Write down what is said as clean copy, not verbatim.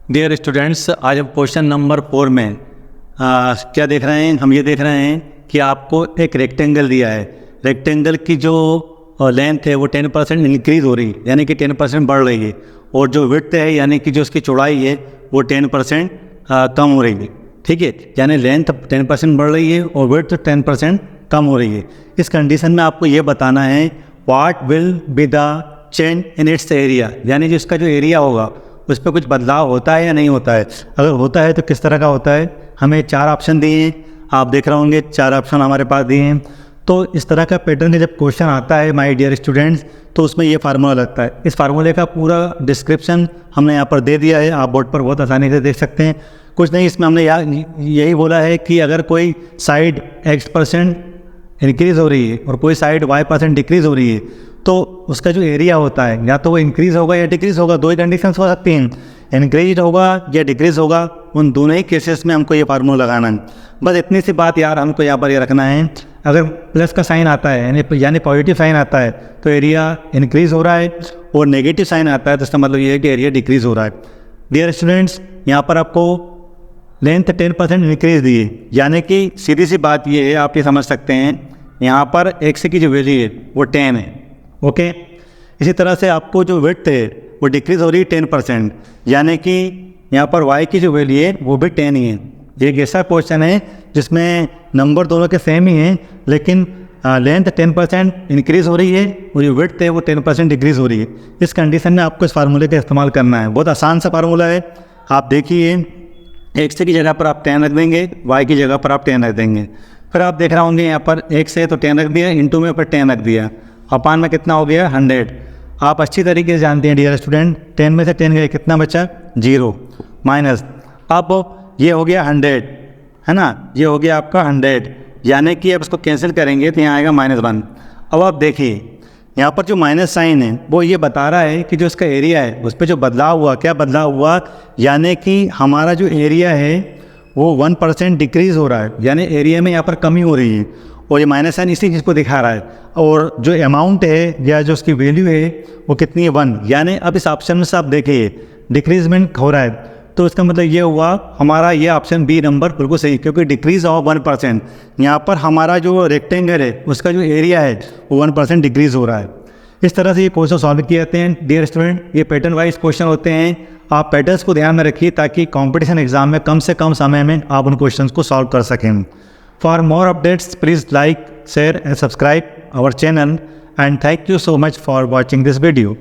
Dear students, आज हम question number 4 में क्या देख रहे हैं। हम ये देख रहे हैं कि आपको एक रेक्टेंगल दिया है। रेक्टेंगल की जो लेंथ है वो 10% इंक्रीज़ हो रही है, यानी कि 10% बढ़ रही है, और जो विड्थ है यानी कि जो उसकी चौड़ाई है वो 10% कम हो रही है। ठीक है, यानी लेंथ 10% बढ़ रही है और विड्थ 10% कम हो रही है। इस कंडीशन में आपको ये बताना है what will be the change in its area, यानी जो इसका जो एरिया होगा उस पर कुछ बदलाव होता है या नहीं होता है। अगर होता है तो किस तरह का होता है। हमें 4 ऑप्शन दिए हैं, आप देख रहे होंगे 4 ऑप्शन हमारे पास दिए हैं। तो इस तरह का पैटर्न का जब क्वेश्चन आता है माय डियर स्टूडेंट्स, तो उसमें ये फार्मूला लगता है। इस फार्मूले का पूरा डिस्क्रिप्शन हमने यहाँ पर दे दिया है, आप बोर्ड पर बहुत आसानी से देख सकते हैं। कुछ नहीं, इसमें हमने यही बोला है कि अगर कोई साइड x% इंक्रीज़ हो रही है और कोई साइड y% डिक्रीज़ हो रही है, तो उसका जो एरिया होता है या तो वो इंक्रीज़ होगा या डिक्रीज़ होगा। 2 ही कंडीशंस हो सकती हैं, इंक्रीज होगा या डिक्रीज़ होगा। उन दोनों ही केसेस में हमको ये फार्मूला लगाना है। बस इतनी सी बात यार हमको यहाँ पर ये रखना है। अगर प्लस का साइन आता है यानी पॉजिटिव साइन आता है तो एरिया इंक्रीज़ हो रहा है, और नेगेटिव साइन आता है तो इसका मतलब ये है कि एरिया डिक्रीज़ हो रहा है। डियर स्टूडेंट्स, यहाँ पर आपको लेंथ 10% इंक्रीज़ दी है, यानी कि सीधी सी बात ये है, आप ये समझ सकते हैं यहाँ पर एक्स की जो वैल्यू है वो 10 है। ओके, इसी तरह से आपको जो विड्थ है वो डिक्रीज़ हो रही है 10%, यानी कि यहाँ पर y की जो वैल्यू है वो भी 10 ही है। ये एक ऐसा क्वेश्चन है जिसमें नंबर दोनों के सेम ही हैं, लेकिन लेंथ 10% इंक्रीज़ हो रही है और जो विड्थ है वो 10% डिक्रीज़ हो रही है। इस कंडीशन में आपको इस फार्मूले का इस्तेमाल करना है। बहुत आसान सा फार्मूला है। आप देखिए, x की जगह पर आप 10 रख देंगे, y की जगह पर आप 10 रख देंगे। फिर आप देख रहे होंगे यहाँ पर x है तो 10 रख दिया, इंटू में पर 10 रख दिया, अपान में कितना हो गया 100। आप अच्छी तरीके से जानते हैं डियर स्टूडेंट, 10 में से 10 गए कितना बचा 0, माइनस अब ये हो गया 100, है ना, ये हो गया आपका 100, यानी कि अब इसको कैंसिल करेंगे तो यहाँ आएगा -1। अब आप देखिए यहाँ पर जो माइनस साइन है वो ये बता रहा है कि जो इसका एरिया है उस पर जो बदलाव हुआ, क्या बदलाव हुआ, यानी कि हमारा जो एरिया है वो 1% डिक्रीज़ हो रहा है, यानी एरिया में यहाँ पर कमी हो रही है, और ये माइनस साइन इसी चीज़ को दिखा रहा है। और जो अमाउंट है या जो उसकी वैल्यू है वो कितनी है 1, यानी अब इस ऑप्शन में से आप देखिए डिक्रीजमेंट हो रहा है, तो इसका मतलब ये हुआ हमारा ये ऑप्शन बी नंबर बिल्कुल सही, क्योंकि डिक्रीज़ ऑफ 1%। यहाँ पर हमारा जो रेक्टेंगल है उसका जो एरिया है वो 1% डिक्रीज़ हो रहा है। इस तरह से ये क्वेश्चन सॉल्व किए जाते हैं डियर स्टूडेंट। ये पैटर्न वाइज क्वेश्चन होते हैं। आप पैटर्न्स को ध्यान में रखिए ताकि कंपटीशन एग्जाम में कम से कम समय में आप उन क्वेश्चंस को सॉल्व कर सकें। For more updates, please like, share and subscribe our channel, and thank you so much for watching this video.